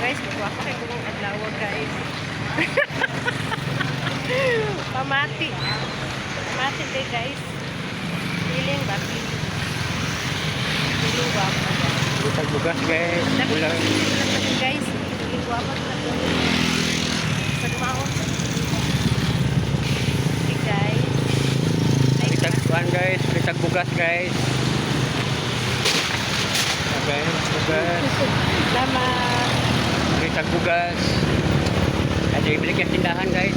guys, kuha ko kayo kung adlaw guys. Pamati. Pamati day guys. Piling ba? Piling guwapa guys. Butag bugas guys. Wala. Guys, piling guwapa na sa dumaon. Okay guys. Butag kuan guys, butag bugas guys. Okay, bugas. Salamat. Butag bugas. Ada ibalik sa tindahan guys.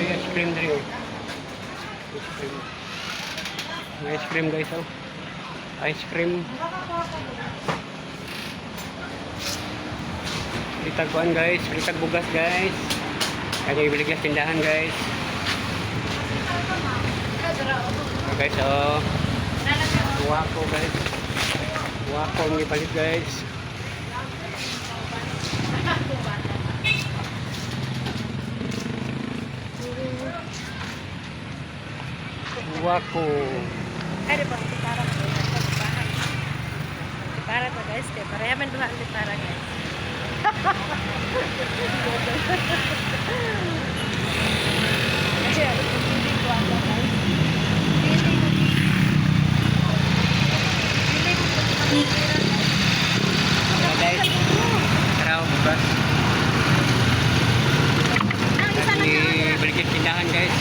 Ice cream drink. Ice cream guys, oh. Ice cream. Litaguan guys, litag bugas guys. Kaya ibili sa tindahan guys. Okay, so wako guys. Wako ang ipalit guys. Wako. Ay, di ba? Para mo. Para to guys. Para yaman duha ang para guys. Kasi ano kung hindi ko ang guys. Hello guys. Tara, bukas. Ibili sa tindahan guys.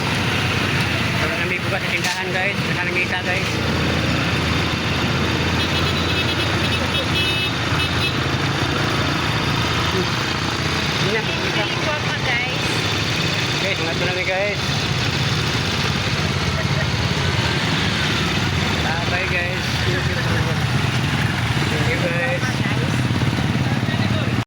Wala nang may bukas sa tindahan guys. Wala nang kita guys. Hindi na. Piling guwapa guys. Guys, mga ito namin guys.